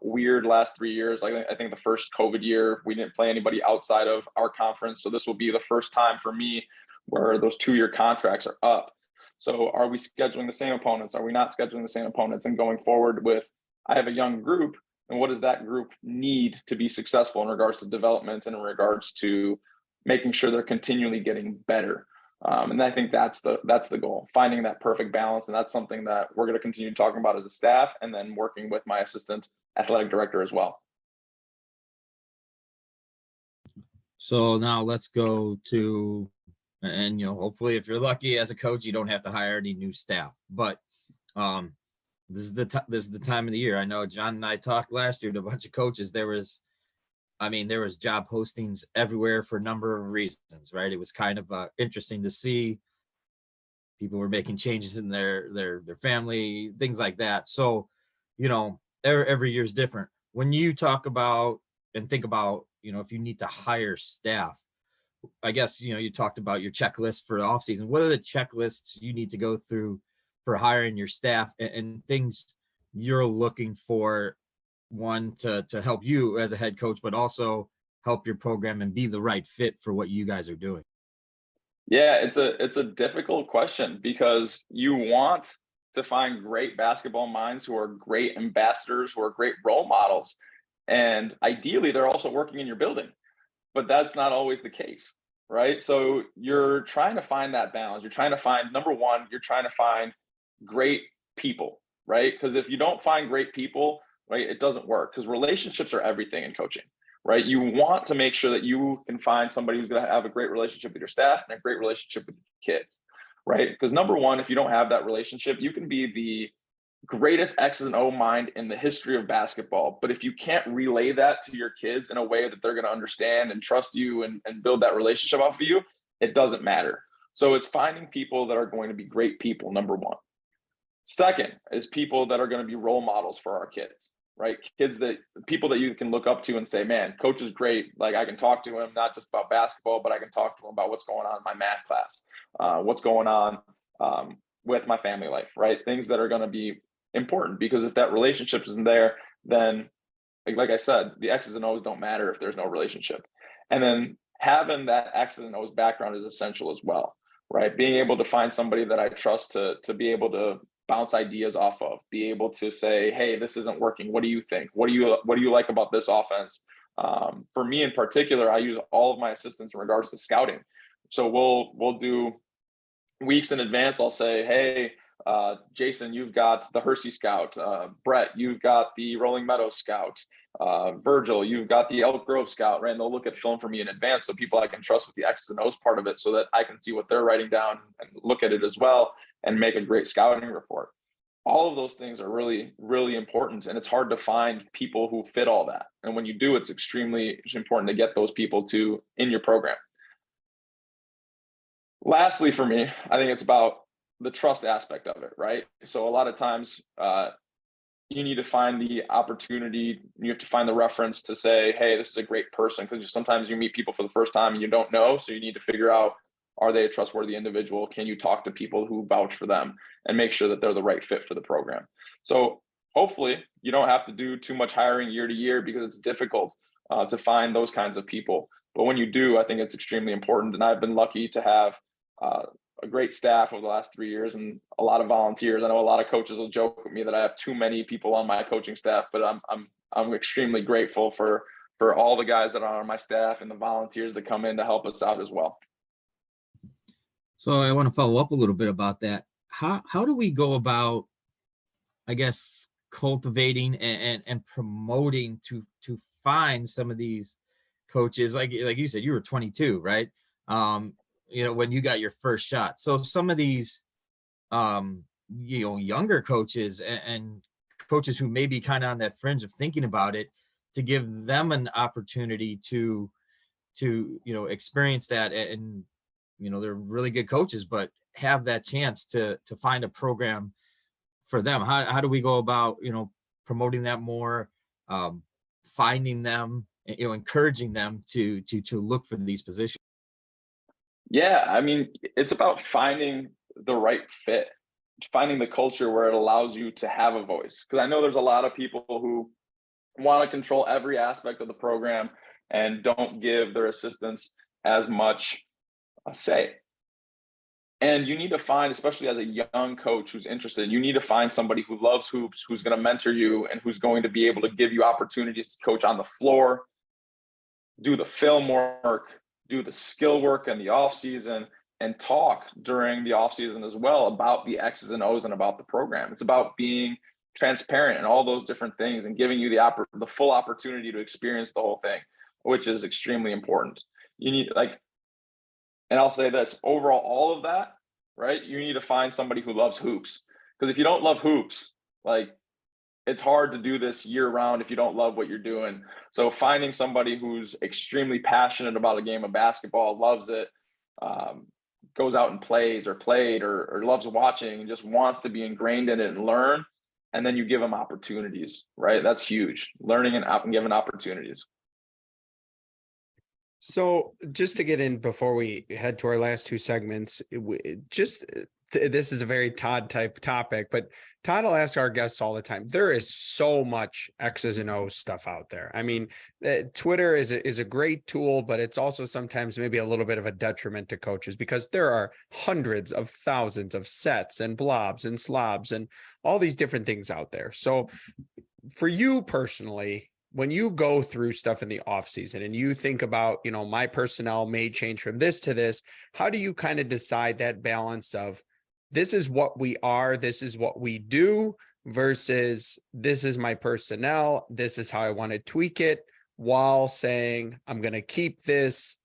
weird last 3 years. I think the first COVID year, we didn't play anybody outside of our conference. So this will be the first time for me where those 2-year contracts are up. So are we scheduling the same opponents? Are we not scheduling the same opponents? And going forward with, I have a young group, and what does that group need to be successful in regards to development and in regards to making sure they're continually getting better? And I think that's the goal, finding that perfect balance. And that's something that we're going to continue talking about as a staff, and then working with my assistant athletic director as well.
So now let's go to, and hopefully if you're lucky as a coach, you don't have to hire any new staff, but this is the time of the year. I know John and I talked last year to a bunch of coaches. There was job postings everywhere for a number of reasons, right? It was kind of interesting to see people were making changes in their family, things like that. So, every year is different. When you talk about and think about, if you need to hire staff, I guess, you talked about your checklist for the off season. What are the checklists you need to go through for hiring your staff, and things you're looking for, one, to help you as a head coach, but also help your program and be the right fit for what you guys are doing?
Yeah, it's a difficult question, because you want to find great basketball minds who are great ambassadors, who are great role models. And ideally, they're also working in your building, but that's not always the case, right? So you're trying to find that balance. You're trying to find, number one, you're trying to find great people, right? Because if you don't find great people, right, it doesn't work, because relationships are everything in coaching, right? You want to make sure that you can find somebody who's going to have a great relationship with your staff and a great relationship with your kids, right? Because number one, if you don't have that relationship, you can be the greatest X's and O mind in the history of basketball, but if you can't relay that to your kids in a way that they're going to understand and trust you and build that relationship off of you, it doesn't matter. So it's finding people that are going to be great people, number one. Second is people that are going to be role models for our kids, right? People that you can look up to and say, man, coach is great. Like, I can talk to him, not just about basketball, but I can talk to him about what's going on in my math class, what's going on with my family life, right? Things that are going to be important, because if that relationship isn't there, then like I said, the X's and O's don't matter if there's no relationship. And then having that X's and O's background is essential as well, right? Being able to find somebody that I trust to be able to bounce ideas off of, be able to say, hey, this isn't working. What do you think? What do you like about this offense? For me in particular, I use all of my assistants in regards to scouting. So we'll do weeks in advance. I'll say, hey, Jason, you've got the Hersey scout. Brett, you've got the Rolling Meadows scout. Virgil, you've got the Elk Grove scout, right? And they'll look at film for me in advance, so people I can trust with the X's and O's part of it, so that I can see what they're writing down and look at it as well and make a great scouting report. All of those things are really, really important, and it's hard to find people who fit all that. And when you do, it's extremely important to get those people in your program. Lastly, for me, I think it's about the trust aspect of it, right? So a lot of times you need to find the opportunity, you have to find the reference to say, hey, this is a great person, because sometimes you meet people for the first time and you don't know. So you need to figure out Are they a trustworthy individual? Can you talk to people who vouch for them and make sure that they're the right fit for the program? So hopefully you don't have to do too much hiring year to year, because it's difficult to find those kinds of people. But when you do, I think it's extremely important. And I've been lucky to have a great staff over the last 3 years and a lot of volunteers. I know a lot of coaches will joke with me that I have too many people on my coaching staff, but I'm extremely grateful for all the guys that are on my staff and the volunteers that come in to help us out as well.
So I want to follow up a little bit about that. How do we go about, I guess, cultivating and promoting to find some of these coaches? Like you said, you were 22, right? When you got your first shot. So some of these, younger coaches and coaches who may be kind of on that fringe of thinking about it, to give them an opportunity to experience that, and they're really good coaches, but have that chance to find a program for them. How do we go about promoting that more, finding them, encouraging them to look for these positions?
Yeah, I mean, it's about finding the right fit, finding the culture where it allows you to have a voice. Because I know there's a lot of people who want to control every aspect of the program and don't give their assistants as much a say. And you need to find, especially as a young coach who's interested, you need to find somebody who loves hoops, who's going to mentor you, and who's going to be able to give you opportunities to coach on the floor, do the film work, do the skill work in the off season, and talk during the off season as well about the X's and O's and about the program. It's about being transparent and all those different things and giving you the full opportunity to experience the whole thing, which is extremely important. You need, and I'll say this, overall, all of that, right? You need to find somebody who loves hoops, because if you don't love hoops, it's hard to do this year round if you don't love what you're doing. So finding somebody who's extremely passionate about a game of basketball, loves it, goes out and plays or played or loves watching and just wants to be ingrained in it and learn, and then you give them opportunities, right? That's huge. Learning and giving opportunities.
So just to get in before we head to our last two segments, this is a very Todd type topic, but Todd will ask our guests all the time. There is so much X's and O's stuff out there. I mean, Twitter is a great tool, but it's also sometimes maybe a little bit of a detriment to coaches, because there are hundreds of thousands of sets and blobs and slobs and all these different things out there. So for you personally, when you go through stuff in the off season and you think about, my personnel may change from this to this, how do you kind of decide that balance of, this is what we are, this is what we do, versus this is my personnel, this is how I want to tweak it, while saying I'm going to keep this,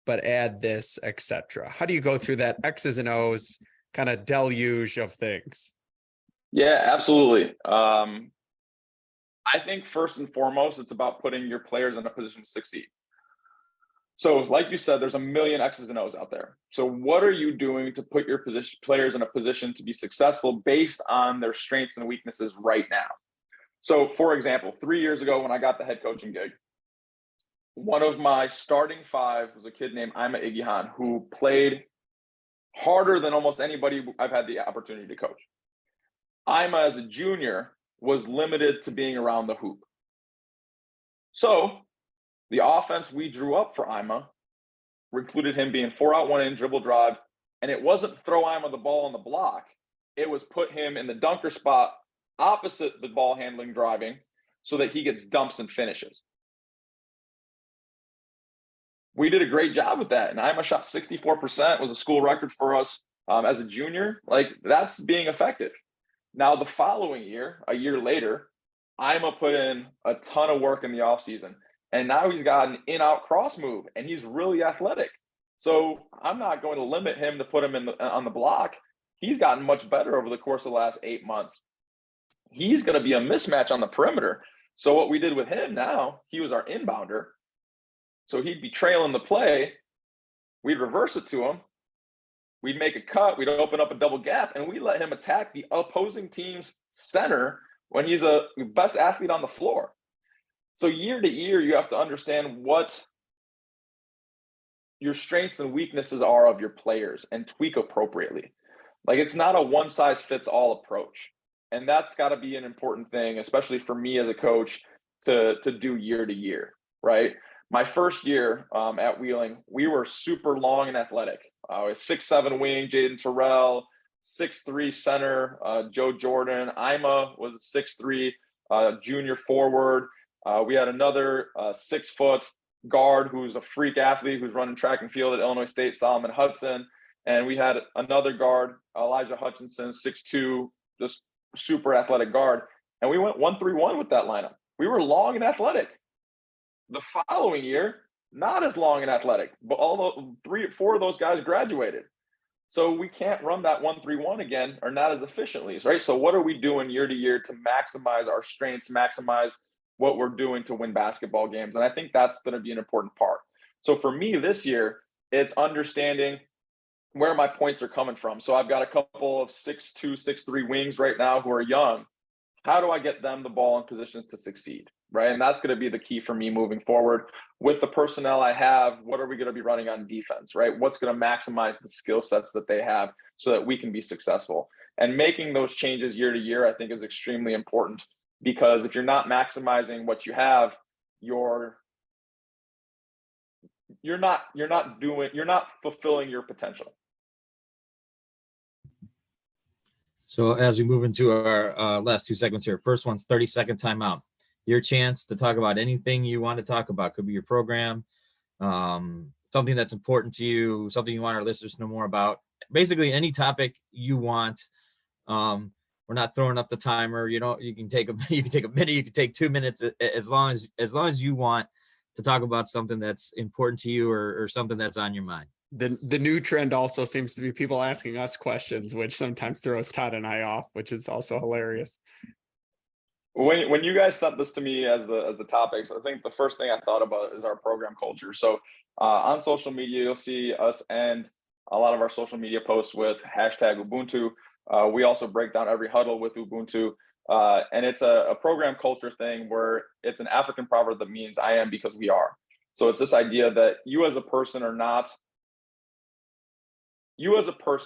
but add this, etc.? How do you go through that X's and O's kind of deluge of things?
Yeah, absolutely. I think first and foremost, it's about putting your players in a position to succeed. So like you said, there's a million X's and O's out there. So what are you doing to put your players in a position to be successful based on their strengths and weaknesses right now? So for example, 3 years ago when I got the head coaching gig, one of my starting five was a kid named Ima Igihan, who played harder than almost anybody I've had the opportunity to coach. Ima, as a junior, was limited to being around the hoop. So the offense we drew up for Ima included him being 4-out, 1-in, dribble drive, and it wasn't throw Ima the ball on the block. It was put him in the dunker spot opposite the ball handling driving so that he gets dumps and finishes. We did a great job with that, and Ima shot 64%, was a school record for us as a junior. That's being effective. Now, the following year, a year later, Ima put in a ton of work in the offseason. And now he's got an in-out cross move, and he's really athletic. So I'm not going to limit him to put him on the block. He's gotten much better over the course of the last 8 months. He's going to be a mismatch on the perimeter. So what we did with him now, he was our inbounder. So he'd be trailing the play. We'd reverse it to him. We'd make a cut. We'd open up a double gap, and we let him attack the opposing team's center when he's the best athlete on the floor. So year to year, you have to understand what your strengths and weaknesses are of your players and tweak appropriately. Like, it's not a one size fits all approach. And that's got to be an important thing, especially for me as a coach, to do year to year, right? My first year at Wheeling, we were super long and athletic. I was 6'7" wing, Jaden Terrell, 6'3" center, Joe Jordan. Ima was a 6'3" junior forward. We had another 6 foot guard who's a freak athlete who's running track and field at Illinois State, Solomon Hudson. And we had another guard, Elijah Hutchinson, 6'2", just super athletic guard. And we went 1-3-1 with that lineup. We were long and athletic. The following year, not as long and athletic, but all 4 of those guys graduated. So we can't run that 1-3-1 again, or not as efficiently, right? So what are we doing year to year to maximize our strengths, maximize what we're doing to win basketball games? And I think that's going to be an important part. So for me this year, it's understanding where my points are coming from. So I've got a couple of 6'2", 6'3" wings right now who are young. How do I get them the ball in positions to succeed, right? And that's going to be the key for me moving forward. With the personnel I have, what are we going to be running on defense, right? What's going to maximize the skill sets that they have so that we can be successful? And making those changes year to year, I think, is extremely important, because if you're not maximizing what you have, you're not fulfilling your potential.
So as we move into our last 2 segments here, first one's 30-second timeout. Your chance to talk about anything you want to talk about. Could be your program, something that's important to you, something you want our listeners to know more about. Basically, any topic you want. We're not throwing up the timer. You can take a minute, you can take 2 minutes, as long as you want to talk about something that's important to you or something that's on your mind.
The new trend also seems to be people asking us questions, which sometimes throws Todd and I off, which is also hilarious.
When you guys sent this to me as the topics, I think the first thing I thought about is our program culture. So on social media, you'll see us end a lot of our social media posts with #Ubuntu. We also break down every huddle with Ubuntu. And it's a program culture thing where it's an African proverb that means I am because we are. So it's this idea that you as a person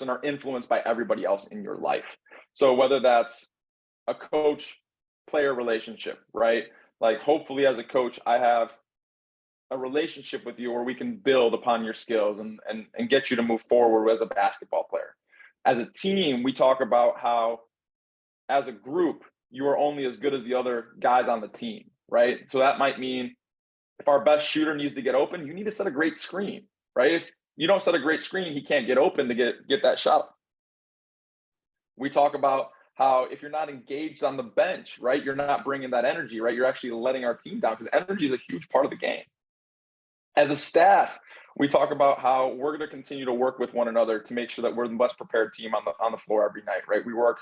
are influenced by everybody else in your life. So whether that's a coach player relationship, right? Like, hopefully as a coach, I have a relationship with you where we can build upon your skills and get you to move forward as a basketball player. As a team, we talk about how as a group, you are only as good as the other guys on the team, right? So that might mean if our best shooter needs to get open, you need to set a great screen, right? If you don't set a great screen, he can't get open to get that shot. We talk about how if you're not engaged on the bench, right, you're not bringing that energy, right? You're actually letting our team down, because energy is a huge part of the game. As a staff, we talk about how we're going to continue to work with one another to make sure that we're the best prepared team on the floor every night, right? We work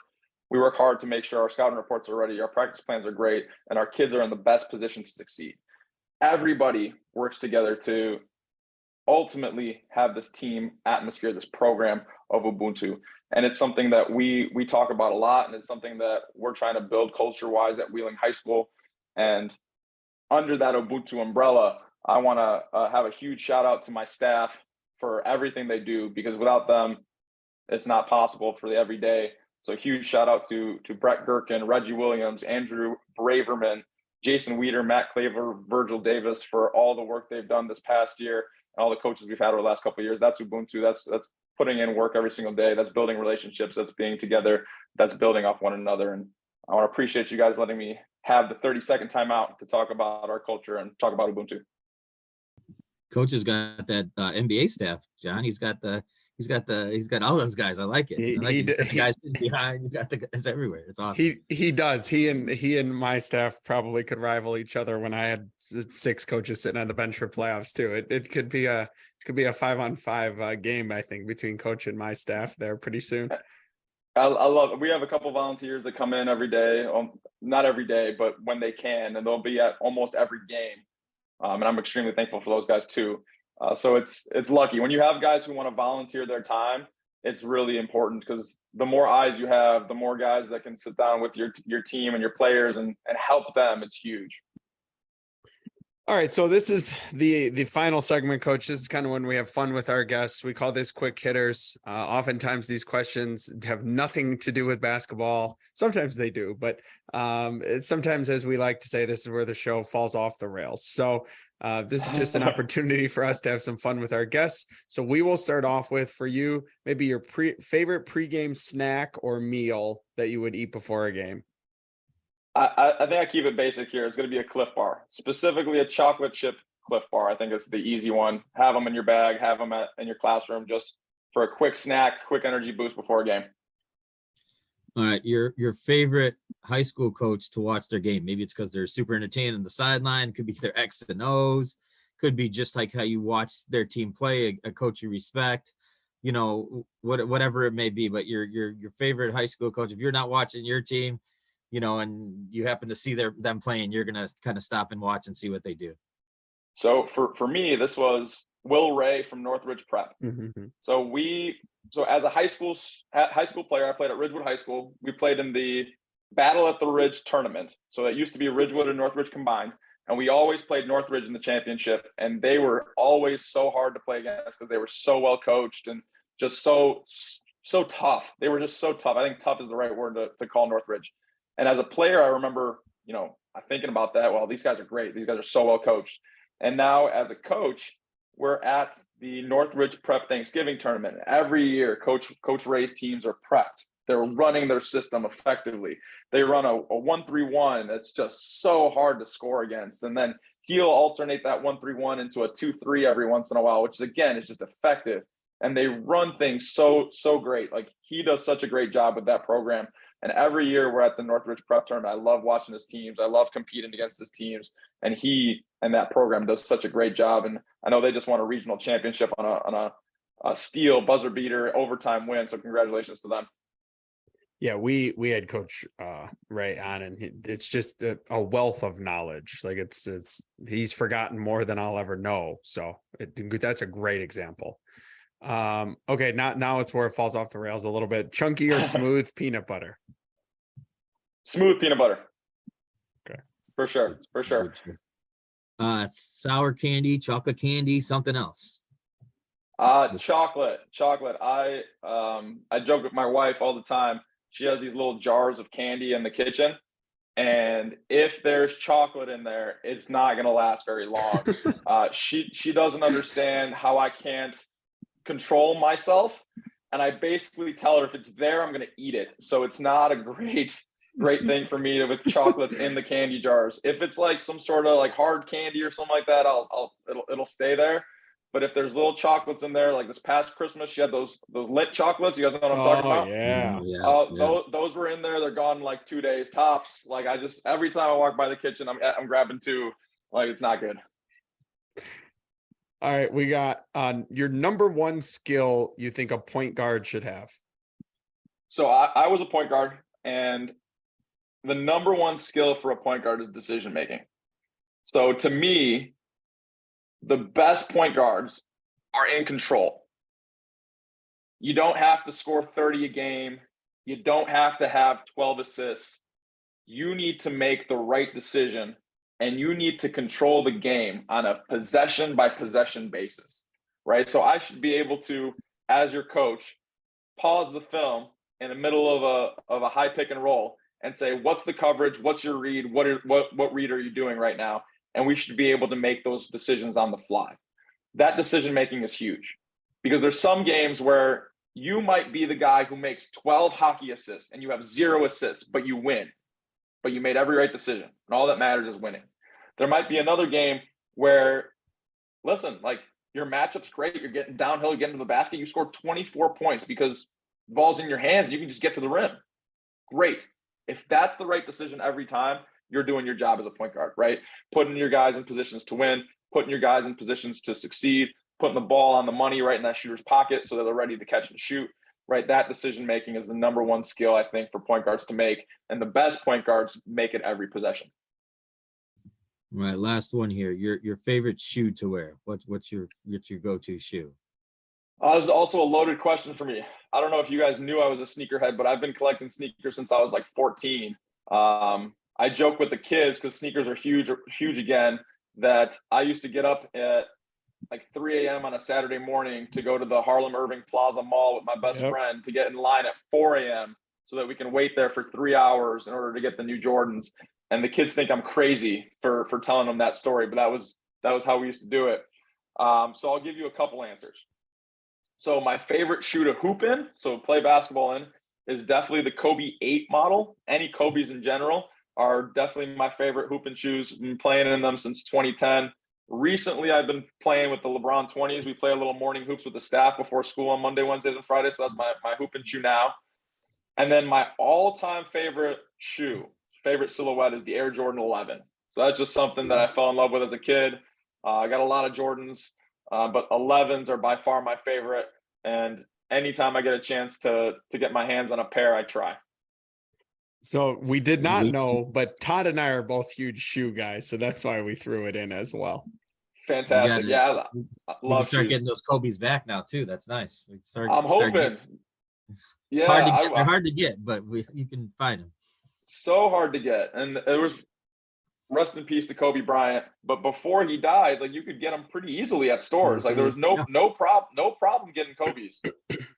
hard to make sure our scouting reports are ready, our practice plans are great, and our kids are in the best position to succeed. Everybody works together to ultimately have this team atmosphere, this program of Ubuntu. And it's something that we talk about a lot, and it's something that we're trying to build culture-wise at Wheeling High School. And under that Ubuntu umbrella, I want to have a huge shout out to my staff for everything they do, because without them, it's not possible for the everyday. So huge shout out to Brett Gherkin, Reggie Williams, Andrew Braverman, Jason Weeder, Matt Claver, Virgil Davis, for all the work they've done this past year, and all the coaches we've had over the last couple of years. That's Ubuntu. That's putting in work every single day. That's building relationships. That's being together. That's building off one another. And I want to appreciate you guys letting me have the 30-second timeout to talk about our culture and talk about Ubuntu.
Coach has got that NBA staff, John. He's got all those guys. I like it. He's got the guys behind. He's got the guys everywhere. It's awesome.
He does. He and my staff probably could rival each other when I had 6 coaches sitting on the bench for playoffs too. It could be a 5-on-5 game, I think, between coach and my staff there pretty soon.
I love it. We have a couple volunteers that come in every day, not every day, but when they can, and they'll be at almost every game. And I'm extremely thankful for those guys too. So it's lucky when you have guys who want to volunteer their time. It's really important, because the more eyes you have, the more guys that can sit down with your team and your players and help them. It's huge.
All right, so this is the final segment, Coach. This is kind of when we have fun with our guests. We call this quick hitters. Oftentimes these questions have nothing to do with basketball. Sometimes they do, but sometimes, as we like to say, this is where the show falls off the rails. So this is just an opportunity for us to have some fun with our guests. So we will start off with, for you, maybe your favorite pregame snack or meal that you would eat before a game.
I think I keep it basic here. It's going to be a Cliff Bar, specifically a chocolate chip Cliff Bar. I think it's the easy one. Have them in your bag, have them in your classroom just for a quick snack, quick energy boost before a game.
All right, your favorite high school coach to watch their game. Maybe it's because they're super entertaining on the sideline. Could be their X and O's. Could be just like how you watch their team play, a coach you respect. You know, whatever it may be. But your favorite high school coach. If you're not watching your team, you know, and you happen to see them playing, you're gonna kind of stop and watch and see what they do.
So for me, this was Will Ray from Northridge Prep.
Mm-hmm.
So as a high school player, I played at Ridgewood High School. We played in the Battle at the Ridge tournament. So it used to be Ridgewood and Northridge combined. And we always played Northridge in the championship. And they were always so hard to play against because they were so well coached and just so tough. They were just so tough. I think tough is the right word to call Northridge. And as a player, I remember, you know, thinking about that. Well, these guys are great. These guys are so well coached. And now as a coach, we're at the Northridge Prep Thanksgiving tournament. Every year, Coach Ray's teams are prepped. They're running their system effectively. They run a 1-3-1 that's just so hard to score against. And then he'll alternate that 1-3-1 into a 2-3 every once in a while, which again is just effective. And they run things so great. Like, he does such a great job with that program. And every year we're at the Northridge Prep tournament. I love watching his teams. I love competing against his teams. And he and that program does such a great job. And I know they just won a regional championship on a steal buzzer beater overtime win. So congratulations to them.
Yeah, we had Coach Ray on, and it's just a wealth of knowledge. Like it's he's forgotten more than I'll ever know. So that's a great example. Okay, now it's where it falls off the rails a little bit. Chunky or smooth peanut butter?
Smooth peanut butter.
Okay.
For sure.
Sour candy, chocolate candy, something else.
Chocolate. I joke with my wife all the time. She has these little jars of candy in the kitchen. And if there's chocolate in there, it's not going to last very long. She doesn't understand how I can't control myself. And I basically tell her if it's there, I'm going to eat it. So it's not a great thing for me with chocolates in the candy jars. If it's like some sort of like hard candy or something like that, it'll stay there. But if there's little chocolates in there, like this past Christmas, she had those lit chocolates. You guys know what I'm talking about?
Yeah.
Those were in there. They're gone in like 2 days tops. Like every time I walk by the kitchen, I'm grabbing two. Like, it's not good.
All right, we got your number one skill you think a point guard should have.
So I was a point guard, and the number one skill for a point guard is decision making. So to me, the best point guards are in control. You don't have to score 30 a game. You don't have to have 12 assists. You need to make the right decision, and you need to control the game on a possession by possession basis, right? So I should be able to, as your coach, pause the film in the middle of a high pick and roll and say, what's the coverage? What's your read? What read are you doing right now? And we should be able to make those decisions on the fly. That decision-making is huge, because there's some games where you might be the guy who makes 12 hockey assists and you have 0 assists, but you win. But you made every right decision, and all that matters is winning. There might be another game where, listen, like, your matchup's great. You're getting downhill, you're getting to the basket. You scored 24 points because the ball's in your hands. You can just get to the rim. Great. If that's the right decision every time, you're doing your job as a point guard, right? Putting your guys in positions to win, putting your guys in positions to succeed, putting the ball on the money right in that shooter's pocket so that they're ready to catch and shoot, right? That decision-making is the number one skill, I think, for point guards to make. And the best point guards make it every possession.
All right, last one here. Your favorite shoe to wear. What's your go-to shoe?
This is also a loaded question for me. I don't know if you guys knew I was a sneakerhead, but I've been collecting sneakers since I was like 14. I joke with the kids because sneakers are huge again. that I used to get up at like 3 a.m. on a Saturday morning to go to the Harlem Irving Plaza Mall with my best friend to get in line at 4 a.m. so that we can wait there for 3 hours in order to get the new Jordans. And the kids think I'm crazy for telling them that story, but that was how we used to do it. So I'll give you a couple answers. So my favorite shoe to hoop in, so play basketball in, is definitely the Kobe 8 model. Any Kobe's in general are definitely my favorite hooping shoes. I've been playing in them since 2010. Recently, I've been playing with the LeBron 20s. We play a little morning hoops with the staff before school on Monday, Wednesdays, and Fridays. So that's my hooping shoe now. And then my all-time favorite silhouette is the Air Jordan 11. So that's just something that I fell in love with as a kid. I got a lot of Jordans, but 11s are by far my favorite. And anytime I get a chance to get my hands on a pair, I try.
So we did not know, but Todd and I are both huge shoe guys, so that's why we threw it in as well.
Fantastic. I love
start
shoes.
getting those Kobe's back now too. That's nice.
I'm hoping.
It's hard to get. They're hard to get, but you can find them.
So hard to get, and it was rest in peace to Kobe Bryant. But before he died, like, you could get them pretty easily at stores. Like, there was no problem getting Kobe's.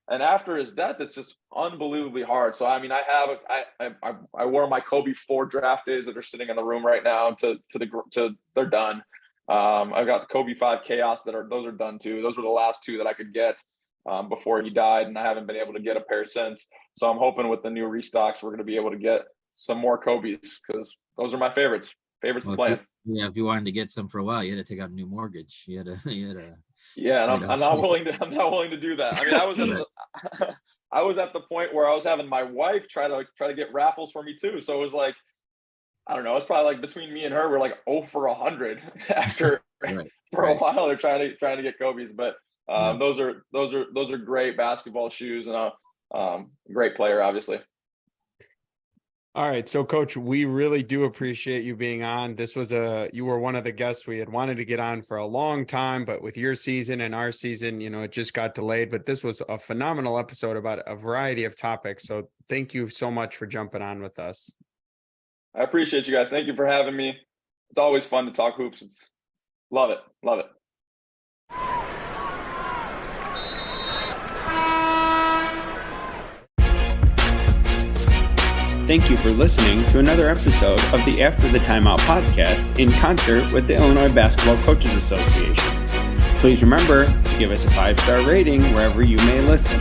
And after his death, it's just unbelievably hard. So I mean, I wore my Kobe 4 draft days that are sitting in the room right now to they're done. I've got the Kobe 5 Chaos those are done too. Those were the last 2 that I could get before he died, and I haven't been able to get a pair since. So I'm hoping with the new restocks, we're going to be able to get some more Kobe's, because those are my favorites to play.
If you wanted to get some for a while, you had to take out a new mortgage. You had to.
Yeah, and I'm not willing to do that. I mean, I was at the point where I was having my wife try to get raffles for me too. So it was like, I don't know, it's probably like between me and her, we're like 0 for 100 after for a while they're trying to get Kobe's. But those are great basketball shoes, and a great player, obviously.
All right. So Coach, we really do appreciate you being on. You were one of the guests we had wanted to get on for a long time, but with your season and our season, it just got delayed, but this was a phenomenal episode about a variety of topics. So thank you so much for jumping on with us.
I appreciate you guys. Thank you for having me. It's always fun to talk hoops. Love it.
Thank you for listening to another episode of the After the Timeout podcast in concert with the Illinois Basketball Coaches Association. Please remember to give us a 5-star rating wherever you may listen.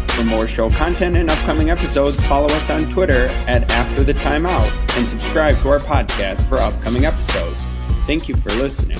For more show content and upcoming episodes, follow us on Twitter at After the Timeout and subscribe to our podcast for upcoming episodes. Thank you for listening.